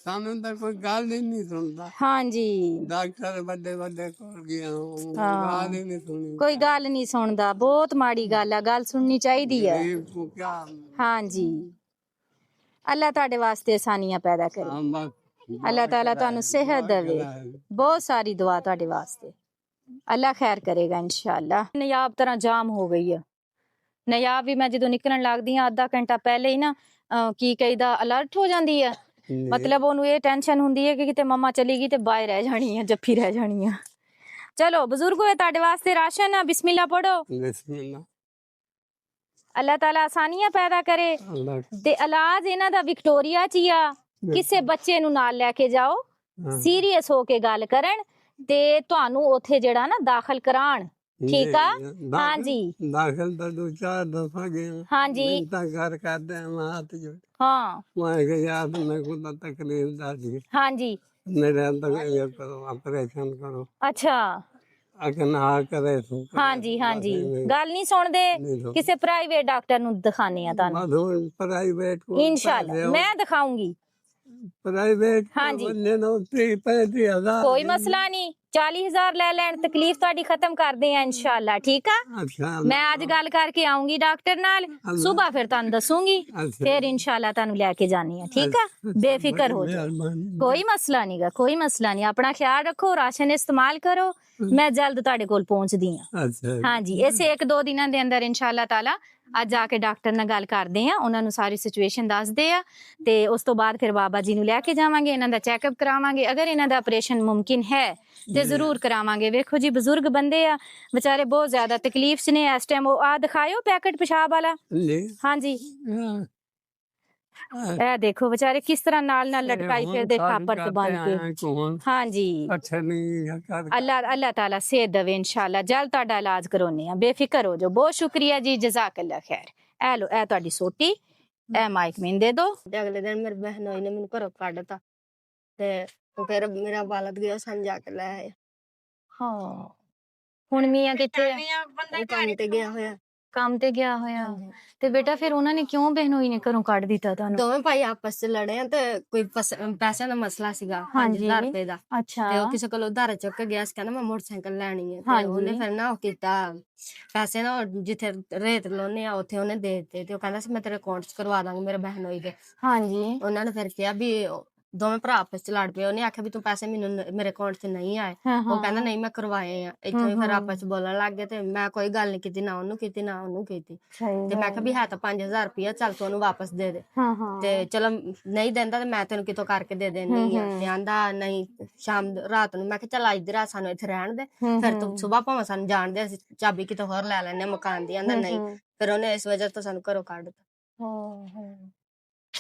ਸਾਨੂੰ ਤਾਂ ਕੋਈ ਗੱਲ ਹੀ ਨਹੀਂ ਸੁਣਦਾ। ਹਾਂਜੀ ਡਾਕਟਰ ਵੱਡੇ ਵੱਡੇ ਕੋਲ ਗਿਆ ਹਾਂ। ਗੱਲ ਹੀ ਨਹੀਂ ਸੁਣੀ। ਕੋਈ ਗੱਲ ਨਹੀਂ ਸੁਣਦਾ, ਬਹੁਤ ਮਾੜੀ ਗੱਲ ਆ, ਗੱਲ ਸੁਣਨੀ ਚਾਹੀਦੀ ਹੈ। ਗਰੀਬ ਕੋ ਕਿਆ ਹਾਂਜੀ ਅੱਲਾਹ ਤੁਹਾਡੇ ਵਾਸਤੇ ਆਸਾਨੀਆਂ ਪੈਦਾ ਕਰੇ। ਹਾਂ, ਬਸ ਅੱਲਾਹ ਤਾਲਾ ਤੁਹਾਨੂੰ ਸਿਹਤ ਦੇਵੇ। ਬਹੁਤ ਸਾਰੀ ਦੁਆ ਤੁਹਾਡੇ ਵਾਸਤੇ, ਅੱਲਾਹ ਖੈਰ ਕਰੇਗਾ ਇਨਸ਼ਾਅੱਲਾ। ਨਯਾਬ ਤਰ੍ਹਾਂ ਜਾਮ ਹੋ ਗਈ ਹੈ। ਨਯਾਬ ਵੀ ਮੈਂ ਜਦੋਂ ਨਿਕਲਣ ਲੱਗਦੀ ਹਾਂ ਅੱਧਾ ਘੰਟਾ ਪਹਿਲੇ ਹੀ ਨਾ ਕੀ ਕਹੀਦਾ ਅਲਰਟ ਹੋ ਜਾਂਦੀ ਹੈ। ਮਤਲਬ ਉਹਨੂੰ ਇਹ ਟੈਨਸ਼ਨ ਹੁੰਦੀ ਹੈ ਕਿ ਕਿਤੇ ਮੰਮਾ ਚਲੀ ਗਈ ਤੇ ਬਾਹਰ ਰਹਿ ਜਾਣੀ ਹੈ, ਜੱਫੀ ਰਹਿ ਜਾਣੀ ਹੈ। ਚਲੋ ਬਜ਼ੁਰਗੋ ਇਹ ਤੁਹਾਡੇ ਵਾਸਤੇ ਰਾਸ਼ਨ ਆ, ਬਿਸਮਿल्लाह ਪੜੋ। ਬਿਸਮਿल्लाह। ਅੱਲਾਹ ਤਾਲਾ ਆਸਾਨੀਆਂ ਪੈਦਾ ਕਰੇ। ਤੇ ਇਲਾਜ ਇਹਨਾਂ ਦਾ ਵਿਕਟੋਰੀਆ ਚ ਹੀ ਆ। ਕਿਸੇ ਬੱਚੇ ਨੂੰ ਨਾਲ ਲੈ ਕੇ ਜਾਓ, ਸੀਰੀਅਸ ਹੋ ਕੇ ਗੱਲ ਕਰਨ ਤੇ ਤੁਹਾਨੂੰ ਉੱਥੇ ਜਿਹੜਾ ਨਾ ਦਾਖਲ ਕਰਾਣ। ਠੀਕ ਆ? ਹਾਂਜੀ ਦਾਖਲ ਤਾਂ 2-4 ਦਫਾ ਗਿਆ। ਹਾਂਜੀ ਤਾਂ ਘਰ ਕਰਦੇ ਆ ਹੱਥ ਜੋੜ। ਹਾਂ ਮੈਂ ਕਿਹਾ ਯਾਰ ਮੈਂ ਕੋਈ ਤਕਲੀਫ ਦੱਸ ਦੇ। ਹਾਂਜੀ ਮੇਰੇ ਅੰਦਰ ਇਹ ਕਰੋ, ਆਪਰੇਸ਼ਨ ਕਰੋ। ਅੱਛਾ ਅਗਰ ਨਾ ਕਰੇ ਹਾਂਜੀ ਹਾਂਜੀ ਗੱਲ ਨਹੀਂ ਸੁਣਦੇ। ਕਿਸੇ ਪ੍ਰਾਈਵੇਟ ਡਾਕਟਰ ਨੂੰ ਦਿਖਾਣੇ ਆ ਤੁਹਾਨੂੰ ਪ੍ਰਾਈਵੇਟ ਇਨਸ਼ਾਅੱਲਾ। ਮੈਂ ਦਿਖਾਉਂਗੀ ਪ੍ਰਾਈਵੇਟ ਹਾਂਜੀ। ਬੰਦੇ ਨੂੰ 35,000 ਕੋਈ ਮਸਲਾ ਨਹੀਂ, 40,000 ਲੈ ਲੈਣ, ਤਕਲੀਫ ਤੁਹਾਡੀ ਖਤਮ ਕਰਦੇ ਆ ਇਨਸ਼ਾਅੱਲਾ। ਠੀਕ ਆ? ਅੱਛਾ ਮੈਂ ਅੱਜ ਗੱਲ ਕਰਕੇ ਆਉਂਗੀ ਡਾਕਟਰ ਨਾਲ, ਸੁਬਹ ਫਿਰ ਤੁਹਾਨੂੰ ਦੱਸੂਗੀ, ਫਿਰ ਇਨਸ਼ਾਅੱਲਾ ਤੁਹਾਨੂੰ ਲੈ ਕੇ ਜਾਣੀ ਆ। ਠੀਕ ਆ? ਬੇਫਿਕਰ ਹੋ ਜਾਓ, ਕੋਈ ਮਸਲਾ ਨਹੀਂਗਾ, ਕੋਈ ਮਸਲਾ ਨਹੀਂ। ਆਪਣਾ ਖਿਆਲ ਰੱਖੋ, ਰਾਸ਼ਨ ਇਸਤੇਮਾਲ ਕਰੋ। ਮੈਂ ਜਲਦ ਤੁਹਾਡੇ ਕੋਲ ਪਹੁੰਚਦੀ ਆ। ਹਾਂਜੀ ਇਸੇ 1-2 ਦਿਨਾਂ ਦੇ ਅੰਦਰ ਇਨਸ਼ਾਅੱਲਾ ਤਾਲਾ ਅੱਜ ਜਾ ਕੇ ਡਾਕਟਰ ਨਾਲ ਗੱਲ ਕਰਦੇ ਆ, ਉਹਨਾਂ ਨੂੰ ਸਾਰੀ ਸਿਚੁਏਸ਼ਨ ਦੱਸਦੇ ਆ ਤੇ ਉਸ ਤੋਂ ਬਾਅਦ ਫਿਰ ਬਾਬਾ ਜੀ ਨੂੰ ਲੈ ਕੇ ਜਾਵਾਂਗੇ, ਇਹਨਾਂ ਦਾ ਚੈੱਕਅਪ ਕਰਾਵਾਂਗੇ। ਅਗਰ ਇਹਨਾਂ ਦਾ ਆਪਰੇਸ਼ਨ ਮੁਮਕਿਨ ਹੈ ਤੇ ਜ਼ਰੂਰ ਕਰਾਵਾਂਗੇ। ਵੇਖੋ ਜੀ ਬਜ਼ੁਰਗ ਬੰਦੇ ਆ ਵਿਚਾਰੇ, ਬਹੁਤ ਜ਼ਿਆਦਾ ਤਕਲੀਫ ਚ ਨੇ ਇਸ ਟਾਈਮ। ਉਹ ਆ ਦਿਖਾਇਓ ਪੈਕਟ ਪਿਸ਼ਾਬ ਵਾਲਾ। ਹਾਂਜੀ ਇਹ ਦੇਖੋ ਵਿਚਾਰੇ ਕਿਸ ਤਰ੍ਹਾਂ ਨਾਲ ਨਾਲ ਲਟਕਾਈ ਫਿਰਦੇ ਖਾਪਰ ਤੇ ਬੰਨ ਕੇ। ਹਾਂਜੀ ਅੱਲਾਹ ਤਾਲਾ ਸਿਹਤ ਦੇਵੇ ਇਨਸ਼ਾਅੱਲਾ। ਜਲਦ ਤੁਹਾਡਾ ਇਲਾਜ ਕਰਾਉਣੇ ਆ, ਬੇਫਿਕਰ ਹੋ ਜਾਓ। ਬਹੁਤ ਸ਼ੁਕਰੀਆ ਜੀ, ਜਜ਼ਾਕੱਲਾ ਖੈਰ। ਇਹ ਲੋ, ਇਹ ਤੁਹਾਡੀ ਸੋਟੀ, ਇਹ ਮਾਈਕ ਮੈਨੂੰ ਦੇ ਦੋ। ਅਗਲੇ ਦਿਨ ਮੇਰੀ ਬਹਿਨ ਹੋਈ ਨੇ ਮੈਨੂੰ ਘਰੋਂ ਕੱਢਤਾ ਤੇ ਫਿਰ ਮੇਰਾ ਵਾਲਦ ਗਿਆ ਸਮਝਾ ਕੇ ਲੈ ਆਇਆ। ਹਾਂ ਹੁਣ ਮੀਆਂ ਕਿੱਥੇ ਆ? ਉਹ ਕੰਮ ਤੇ ਗਿਆ ਹੋਇਆ। ਕੰਮ ਤੇ ਗਿਆ ਹੋਇਆ। ਤੇ ਬੇਟਾ ਫਿਰ ਉਹਨਾਂ ਨੇ ਕਿਉਂ ਬਹਿਨੋਈ ਨੇ ਘਰੋਂ ਕੱਢ ਦਿੱਤਾ ਤੁਹਾਨੂੰ? ਦੋਵੇਂ ਭਾਈ ਆਪਸ ਚ ਲੜੇ ਆ ਤੇ ਕੋਈ ਪੈਸਿਆਂ ਦਾ ਮਸਲਾ ਸੀਗਾ, 5,000 ਰੁਪਏ ਦਾ। ਅੱਛਾ ਤੇ ਉਹ ਕਿਸੇ ਕੋਲ ਉਧਾਰ ਚੁੱਕ ਕੇ ਗਿਆ ਸੀ, ਕਹਿੰਦਾ ਮੈਂ ਮੋਟਰਸਾਈਕਲ ਲੈਣੀ ਹੈ। ਤੇ ਉਹਨੇ ਫਿਰ ਨਾ ਉਹ ਕੀਤਾ ਪੈਸੇ ਨਾ ਜਿੱਥੇ ਰੇਤ ਲਾਉਣੇ ਆ ਉੱਥੇ ਉਹਨੇ ਦੇ ਦਿੱਤੇ। ਤੇ ਉਹ ਕਹਿੰਦਾ ਸੀ ਮੈਂ ਤੇਰੇ ਅਕਾਊਂਟ ਚ ਕਰਵਾ ਦਾਂਗਾ ਮੇਰੇ ਬਹਿਨੋਈ ਦੇ। ਹਾਂਜੀ ਉਹਨਾਂ ਨੇ ਫਿਰ ਕਿਹਾ ਵੀ ਦੋਵੇਂ ਭਰਾ ਆਪਸ ਚ ਲੜ ਪਏ। ਉਹਨੇ ਆਖਿਆ ਵੀ ਤੂੰ ਪੈਸੇ ਮੈਨੂੰ ਮੇਰੇ ਅਕਾਊਂਟ ਚ ਨਹੀਂ ਆਏ। ਉਹ ਕਹਿੰਦਾ ਨਹੀਂ ਮੈਂ ਕਰਵਾਏ ਆ। ਇੱਥੋਂ ਹੀ ਫਿਰ ਆਪਸ ਚ ਬੋਲਣ ਲੱਗ ਗਏ ਤੇ ਮੈਂ ਕੋਈ ਗੱਲ ਨਹੀਂ ਕੀਤੀ, ਨਾ ਉਹਨੂੰ ਕੀਤੀ ਨਾ ਉਹਨੂੰ ਕੀਤੀ। ਤੇ ਮੈਂ ਕਿਹਾ ਵੀ ਹੈ ਤਾਂ 5,000 ਰੁਪਇਆ, ਚੱਲ ਤੂੰ ਉਹਨੂੰ ਵਾਪਸ ਦੇ ਦੇ। ਤੇ ਚਲੋ ਨਹੀਂ ਦਿੰਦਾ ਤੇ ਮੈਂ ਤੈਨੂੰ ਕਿਤੋਂ ਕਰਕੇ ਦੇ ਦੇਣੀ ਆ। ਤੇ ਆਂਦਾ ਨਹੀਂ ਸ਼ਾਮ ਰਾਤ ਨੂੰ। ਮੈਂ ਕਿਹਾ ਚੱਲ ਅੱਜ ਦੀ ਰਾਤ ਸਾਨੂੰ ਇੱਥੇ ਰਹਿਣ ਦੇ, ਫਿਰ ਤੂੰ ਸੁਬਾਹ ਭਾਵੇਂ ਸਾਨੂੰ ਜਾਣ ਦੇ, ਅਸੀਂ ਚਾਬੀ ਕਿਤੋਂ ਹੋਰ ਲੈ ਲੈਣੇ ਮਕਾਨ ਦੀ। ਆਂਦਾ ਨਹੀਂ। ਫਿਰ ਉਹਨੇ ਇਸ ਵਜ੍ਹਾ ਤੋਂ ਸਾਨੂੰ ਘਰੋਂ ਕੱਢ ਦਿੱਤਾ।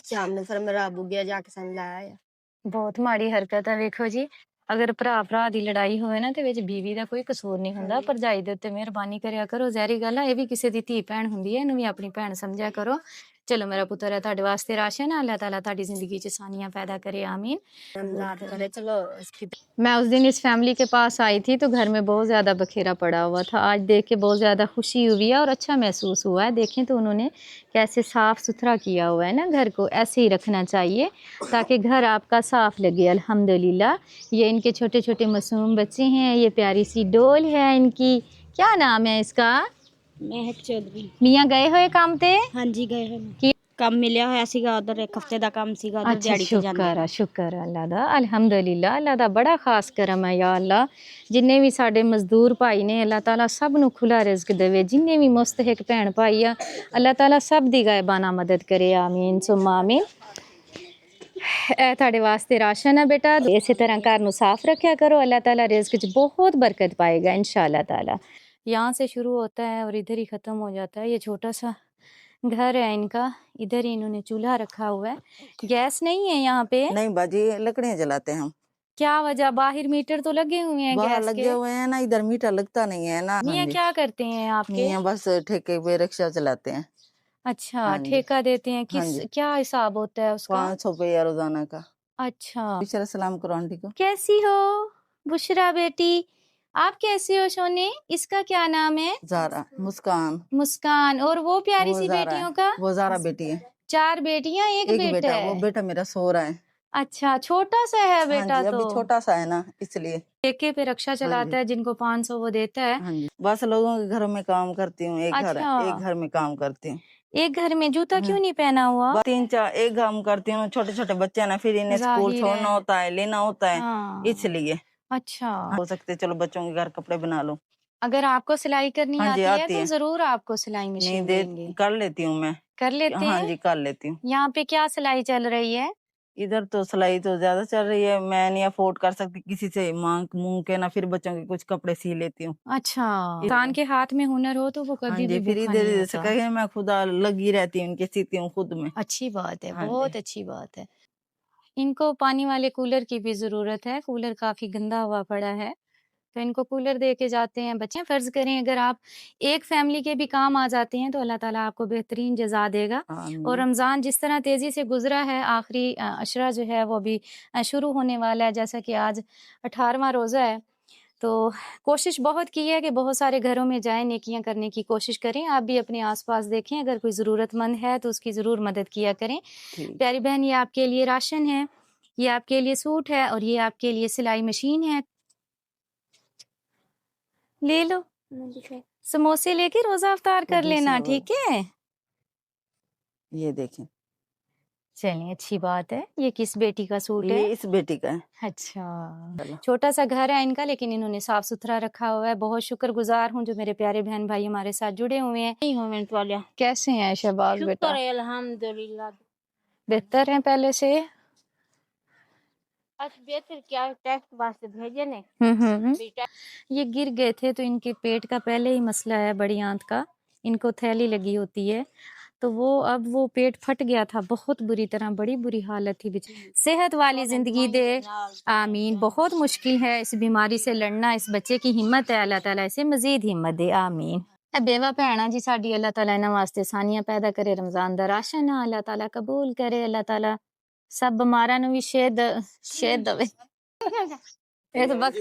ਸ਼ਾਮ ਨੂੰ ਫਿਰ ਮੇਰਾ ਆਬੂ ਗਿਆ ਜਾ ਕੇ ਸਾਨੂੰ ਲੈ ਆਇਆ। ਬਹੁਤ ਮਾੜੀ ਹਰਕਤ ਆ। ਵੇਖੋ ਜੀ ਅਗਰ ਭਰਾ ਭਰਾ ਦੀ ਲੜਾਈ ਹੋਵੇ ਨਾ ਤੇ ਵਿੱਚ ਬੀਵੀ ਦਾ ਕੋਈ ਕਸੂਰ ਨਹੀਂ ਹੁੰਦਾ। ਭਰਜਾਈ ਦੇ ਉੱਤੇ ਮਿਹਰਬਾਨੀ ਕਰਿਆ ਕਰੋ। ਜ਼ਹਿਰੀ ਗੱਲ ਆ, ਇਹ ਵੀ ਕਿਸੇ ਦੀ ਧੀ ਭੈਣ ਹੁੰਦੀ ਹੈ, ਇਹਨੂੰ ਵੀ ਆਪਣੀ ਭੈਣ ਸਮਝਿਆ ਕਰੋ। चलो मेरा पुत्र है ਤੁਹਾਡੇ ਵਾਸਤੇ राशन है। अल्लाह ताला ਤੁਹਾਡੀ जिंदगी च आसानियां पैदा करे, आमीन। मैं उस दिन इस फैमिली के पास आई थी तो घर में बहुत ज़्यादा बखेरा पड़ा हुआ था। आज देख के बहुत ज़्यादा खुशी हुई है और अच्छा महसूस हुआ है। देखें तो उन्होंने कैसे साफ़ सुथरा किया हुआ है ना। घर को ऐसे ही रखना चाहिए ताकि घर आपका साफ़ लगे। अल्हम्दुलिल्लाह। ये इनके छोटे छोटे मासूम बच्चे हैं। ये प्यारी सी डोल है इनकी। क्या नाम है इसका? महक चौधरी। मियाँ गए हुए काम ते? हाँ जी गए हुए। ਕੰਮ ਮਿਲਿਆ ਹੋਇਆ ਸੀਗਾ ਉਧਰ, ਇੱਕ ਹਫਤੇ ਦਾ ਕੰਮ ਸੀਗਾ ਉਧਰ ਦਿਹਾੜੀ ਤੇ ਜਾਂਦੇ। ਸ਼ੁਕਰ ਅੱਲਾ ਦਾ, ਅਲਹਮਦੁਲਿਲਾ। ਅੱਲਾ ਦਾ ਬੜਾ ਖਾਸ ਕਰਮ ਹੈ ਯਾ ਅੱਲਾ। ਜਿੰਨੇ ਵੀ ਸਾਡੇ ਮਜ਼ਦੂਰ ਭਾਈ ਨੇ ਅੱਲਾ ਤਾਲਾ ਸਭ ਨੂੰ ਖੁੱਲਾ ਰਿਜ਼ਕ ਦੇਵੇ। ਜਿੰਨੇ ਵੀ ਮੁਸਤਹਿਕ ਭੈਣ ਭਾਈ ਆ ਅੱਲਾ ਤਾਲਾ ਸਭ ਦੀ ਗਾਇਬਾਨਾ ਮਦਦ ਕਰੇ, ਆਮੀਨ ਸੁਮਾ ਆਮੀਨ। ਇਹ ਤੁਹਾਡੇ ਵਾਸਤੇ ਰਾਸ਼ਨ ਹੈ बेटा। इसी तरह घर ਨੂੰ साफ रखा करो। अल्लाह ताला रिज़्क च बहुत बरकत पाएगा इंशाअल्लाह ताला। यहाँ से शुरू होता है और इधर ही ख़त्म हो जाता है। ये छोटा सा घर है इनका, इधर ही इन्होंने चूल्हा रखा हुआ है। गैस नहीं है यहाँ पे? नहीं बाजी, लकड़ियाँ जलाते हैं हम। क्या वजह? बाहर मीटर तो लगे हुए हैं बाहर गैस लगे हुए हैं ना, इधर मीटर लगता नहीं है ना। मियाँ क्या करते हैं आपके? मियाँ बस ठेके पे रिक्शा चलाते हैं। अच्छा ठेका देते हैं। किस क्या हिसाब होता है उसका? 500 रुपया रोजाना का। अच्छा सलाम करो आंटी को। कैसी हो बुशरा बेटी? आप कैसी हो सोने? इसका क्या नाम है? ज़ारा। मुस्कान। मुस्कान। और वो प्यारी सी बेटियों का? वो ज़ारा बेटी है। 4 बेटियां एक बेटा है। वो बेटा मेरा सो रहा है। अच्छा, छोटा सा है हाँ बेटा जी, अभी तो। छोटा सा है ना, इसलिए। ठेके पे रक्षा चलाता है, जिनको 500 वो देता है। हाँ जी, बस लोगों के घरों में काम करती हूँ, एक अच्छा, घर में काम करती हूँ। एक घर में जूता हाँ। क्यों नहीं पहना हुआ? बस 3-4 एक काम करती हूँ, छोटे छोटे बच्चे हैं ना, फिर इन्हें स्कूल जाहिर छोड़ना है। होता है, लेना होता है, हाँ, इसलिए अच्छा। हो सकते चलो बच्चों के घर कपड़े बना लो। अगर आपको सिलाई करनी हाँ जी, आती है आती तो है। जरूर आपको सिलाई नहीं मशीन दे देंगे। कर लेती हूँ मैं। कर लेते हाँ हैं? जी, कर लेती हूँ। यहाँ पे क्या सिलाई चल रही है? इधर तो सिलाई तो ज्यादा चल रही है, मैं नहीं अफोर्ड कर सकती किसी से मांग मूंग के ना, फिर बच्चों के कुछ कपड़े सी लेती हूँ। अच्छा, इंसान के हाथ में हुनर हो तो वो हाँ कभी जी, भी फिर भूखा इधर नहीं इधर से होता। कहे मैं खुदा लगी रहती हूँ, उनके सीती हूँ खुद में। अच्छी बात है, हाँ बहुत जी। अच्छी बात है। इनको पानी वाले कूलर की भी जरूरत है, कूलर काफी गंदा हुआ पड़ा है, तो इनको कूलर दे के जाते हैं बच्चे। फर्ज करें अगर आप एक फैमिली के भी काम आ जाते हैं तो अल्लाह ताला आपको बेहतरीन जज़ा देगा। और आमीन। रमज़ान जिस तरह तेज़ी से गुजरा है, आखिरी अशरा जो है वो भी शुरू होने वाला है, जैसा कि आज 18वां रोज़ा है। तो कोशिश बहुत की है कि बहुत सारे घरों में जाएं, नेकियां करने की कोशिश करें। आप भी अपने आसपास देखें, अगर कोई ज़रूरतमंद है तो उसकी ज़रूर मदद किया करें। ठीक। प्यारी बहन, ये आपके लिए राशन है, ये आपके लिए सूट है और ये आपके लिए सिलाई मशीन है, ले लो। समोसे लेके रोजा अफ्तार कर लेना, ठीक है? ये देखें, चलिए, अच्छी बात है। ये किस बेटी का सूट ये है? इस बेटी का है। अच्छा, चलो। छोटा सा घर है इनका, लेकिन इन्होंने साफ सुथरा रखा हुआ है। बहुत शुक्रगुजार हूँ जो मेरे प्यारे बहन भाई हमारे साथ जुड़े हुए हैं। मोमेंट वाले कैसे हैं शहबाज बेटा? शुक्र है अल्हम्दुलिल्लाह। बेहतर हैं पहले से? आज बेहतर क्या टेस्ट वास्ते भेजे ने बेटा। ये गिर गए थे तो इनके पेट का पहले ही मसला है, बड़ी आंत का। इनको थैली लगी होती है, तो अब वो पेट फट गया था बहुत बुरी तरह, बड़ी बुरी हालत थी। सेहत वाली जिंदगी दे, आमीन। बहुत मुश्किल है इस बीमारी से लड़ना, इस बच्चे की हिम्मत है, अल्लाह ताला इसे मजीद हिम्मत दे, आमीन। बेवा भैणा जी साडी अल्लाह ताला इन्हां वास्ते सानियां पैदा करे, रमजान दा राशन अल्लाह ताला कबूल करे, अल्लाह ताला सब बीमारां नूं भी शेद दवे। ਇਹ ਤਾਂ ਬਸ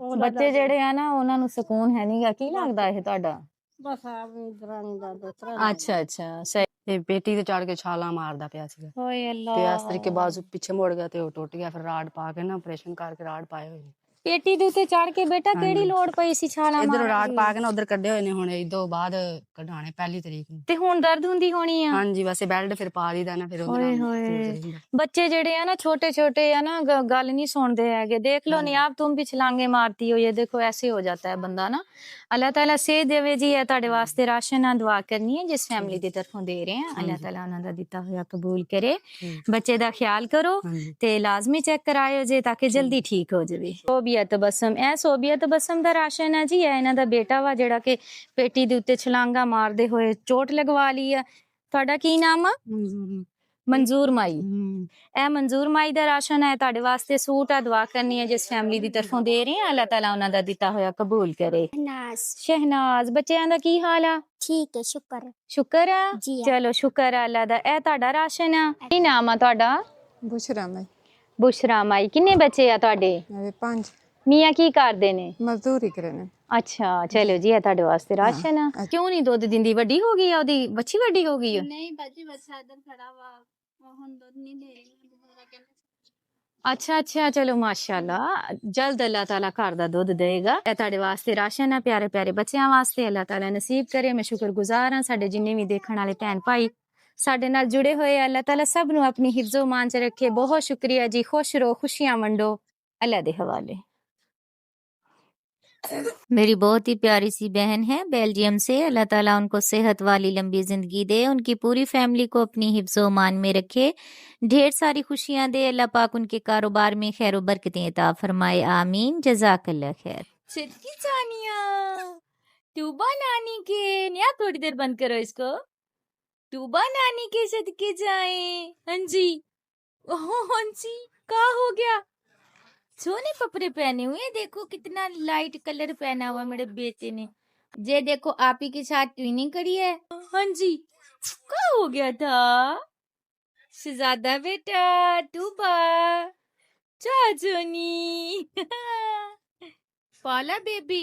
ਬੱਚੇ ਜਿਹੜੇ ਆ ਨਾ ਉਹਨਾਂ ਨੂੰ ਸਕੂਨ ਹੈ ਨਹੀਂਗਾ। ਕੀ ਲੱਗਦਾ ਇਹ ਤੁਹਾਡਾ? ਬਸ ਆਪ ਦਰਾਣੀ ਦਾ ਦੋਤਰਾ ਅੱਛਾ ਅੱਛਾ, ਸਹੀ। ਤੇ ਬੇਟੀ ਤੇ ਚੜ ਕੇ ਛਾਲਾਂ ਮਾਰਦਾ ਪਿਆ ਸੀਗਾ ਹੋਏ ਅੱਲਾ। ਤੇ ਇਸ ਤਰੀਕੇ ਬਾਜ਼ੂ ਪਿੱਛੇ ਮੁੜ ਗਿਆ ਤੇ ਉਹ ਟੁੱਟ ਗਿਆ, ਫਿਰ ਰਾਡ ਪਾ ਕੇ ਨਾ ਆਪਰੇਸ਼ਨ ਕਰਕੇ ਰਾਡ ਪਾਏ ਹੋਏ ਨੇ। ਪੇਟੀ ਦੇ ਉੱਤੇ ਚੜ ਕੇ ਬੇਟਾ ਕਿਹੜੀ ਲੋੜ ਪਈ ਸੀ ਛਾਲਾਂ ਇਧਰ ਮਾਰਨ ਰਾਡ ਦੀ? ਪਾ ਕੇ ਨਾ ਉਧਰ ਕੱਢੇ ਹੋਏ ਨੇ, ਹੁਣ ਇਦੋਂ ਬਾਅਦ ਕਢਾਣੇ ਪਹਿਲੀ ਤਰੀਕ ਨੂੰ। ਤੇ ਹੁਣ ਦਰਦ ਹੁੰਦੀ ਹੋਣੀ ਆ? ਹਾਂਜੀ, ਵੈਸੇ ਬੈਲਟ ਫਿਰ ਪਾ ਲਈਦਾ ਨਾ, ਫਿਰ ਉਹਦੇ ਹੋਏ ਨਾਲ ਹੋਏ, ਬੱਚੇ ਜਿਹੜੇ ਆ ਨਾ छोटे छोटे है ना, गल नहीं सुनते है। देख लो नहीं आप, तुम भी छलांगे मारती हो, ये देखो ऐसे हो जाता है बंदा ना। अल्लाह ताला सेहत देवे जी। है ਤੁਹਾਡੇ ਵਾਸਤੇ ਰਾਸ਼ਨ ਆ, ਦੁਆ ਕਰਨੀ ਹੈ ਜਿਸ ਫੈਮਿਲੀ ਦੀ ਤਰਫੋਂ ਦੇ ਰਹੇ ਆ, ਅੱਲਾਹ ਤਾਲਾ ਉਹਨਾਂ ਦਾ ਦਿੱਤਾ ਹੋਇਆ ਕਬੂਲ करे। ਬੱਚੇ ਦਾ ਖਿਆਲ ਕਰੋ ਤੇ ਲਾਜ਼ਮੀ ਚੈੱਕ ਕਰਾਇਓ ਜੇ, ਤਾਂ ਕਿ ਜਲਦੀ ਠੀਕ ਹੋ ਜਾਵੇ। ਸੋਬੀਅਤ ਬਸਮ, ਇਹ ਸੋਬੀਅਤ ਬਸਮ ਦਾ ਰਾਸ਼ਨ ਹੈ ਜੀ। ਇਹ ਇਹਨਾਂ ਦਾ ਬੇਟਾ ਵਾ ਜਿਹੜਾ ਕਿ ਪੇਟੀ ਦੇ ਉੱਤੇ ਛਲਾਂਗਾ ਮਾਰਦੇ ਹੋਏ ਚੋਟ ਲਗਵਾ ਲਈ ਆ। ਤੁਹਾਡਾ ਕੀ ਨਾਮ ਆ? ਮਨਜ਼ੂਰ ਮਾਈ। ਇਹ ਮਨਜ਼ੂਰ ਮਾਈ ਦਾ ਰਾਸ਼ਨ ਹੈ ਤੁਹਾਡੇ ਵਾਸਤੇ, ਸੂਟ ਆ, ਦੁਆ ਕਰਨੀ ਹੈ ਜਿਸ ਫੈਮਿਲੀ ਦੀ ਤਰਫੋਂ ਦੇ ਰਹੇ ਆ, ਅੱਲਾਹ ਤਾਲਾ ਉਹਨਾਂ ਦਾ ਦਿੱਤਾ ਹੋਇਆ ਕਬੂਲ करे। ਸ਼ਹਿਨਾਜ਼, ਬੱਚਿਆਂ ਦਾ ਕੀ ਹਾਲ ਆ? ठीक है, शुक्र है ਸ਼ੁਕਰ ਆ? जी हाँ। ਚਲੋ ਸ਼ੁਕਰ ਆ ਅੱਲਾਹ ਦਾ। ਇਹ ਤੁਹਾਡਾ ਰਾਸ਼ਨ ਆ। ਕੀ ਨਾਮ ਆ ਤੁਹਾਡਾ? बुशरा में ਬੁਸ਼ਰਾ ਮਾਈ। ਕਿੰਨੇ ਬੱਚੇ ਆ ਤੁਹਾਡੇ? मेरे 5 ਮੀਆਂ ਕੀ ਕਰਦੇ ਨੇ? मजदूरी करे ने। ਅੱਛਾ, ਚਲੋ ਜੀ, ਇਹ ਤੁਹਾਡੇ ਵਾਸਤੇ ਰਾਸ਼ਨ ਆ। ਕਿਉਂ ਨਹੀਂ ਦੁੱਧ ਦਿੰਦੀ? ਵੱਡੀ ਹੋ ਗਈ ਆ ਉਹਦੀ ਬੱਚੀ? ਵੱਡੀ ਹੋ ਗਈ ਆ? ਨਹੀਂ ਬਾਜੀ ਬੱਚਾ ਇਧਰ ਖੜਾ ਵਾ, ਉਹ ਹੁਣ ਦੁੱਧ ਨਹੀਂ ਦੇ ਰਹੀ। ਅੱਛਾ ਅੱਛਾ, ਚਲੋ ਮਾਸ਼ਾਅੱਲਾ, ਜਲਦ ਅੱਲਾਹ ਤਾਲਾ ਘਰ ਦਾ ਦੁੱਧ ਦੇਗਾ। ਇਹ ਤੁਹਾਡੇ ਵਾਸਤੇ ਰਾਸ਼ਨ ਆ, ਪਿਆਰੇ ਪਿਆਰੇ ਬੱਚਿਆਂ ਵਾਸਤੇ, ਅੱਲਾਹ ਤਾਲਾ ਨਸੀਬ ਕਰੇ। ਮੈਂ ਸ਼ੁਕਰਗੁਜ਼ਾਰ ਹਾਂ ਸਾਡੇ ਜਿੰਨੇ ਵੀ ਦੇਖਣ ਵਾਲੇ ਭੈਣ ਭਾਈ ਸਾਡੇ ਨਾਲ ਜੁੜੇ ਹੋਏ, ਅੱਲਾਹ ਤਾਲਾ ਸਭ ਨੂੰ ਆਪਣੀ ਹਿਫਜ਼ੋ ਮਾਨ ਚ ਰੱਖੇ। ਬਹੁਤ ਸ਼ੁਕਰੀਆ ਜੀ, ਖੁਸ਼ ਰਹੋ, ਖੁਸ਼ੀਆਂ ਵੰਡੋ, अल्लाह दे हवाले। मेरी बहुत ही प्यारी सी बहन है बेल्जियम से, अल्लाह ताला उनको सेहत वाली लंबी ज़िंदगी दे, उनकी पूरी फैमिली को अपनी हिफ्ज़ो मान में रखे, ढेर सारी खुशियाँ दे। अल्लाह पाक उनके कारोबार में खैर बरकतें अता फरमाए, आमीन। जज़ाकल्लाह खैर। सिद्की सानिया, टूबा नानी के या थोड़ी देर बंद करो इसको। टूबा नानी के सदके जाए। हाँ जी, हाँ जी, क्या हो गया? सोने कपड़े पहने हुए, देखो कितना लाइट कलर पहना हुआ मेरे बेटे ने। जे देखो आप ही के साथ ट्विनिंग करी है। हाँ जी, क्या हो गया था? शहजादा बेटा, टूबा, चाचोनी, पाला बेबी।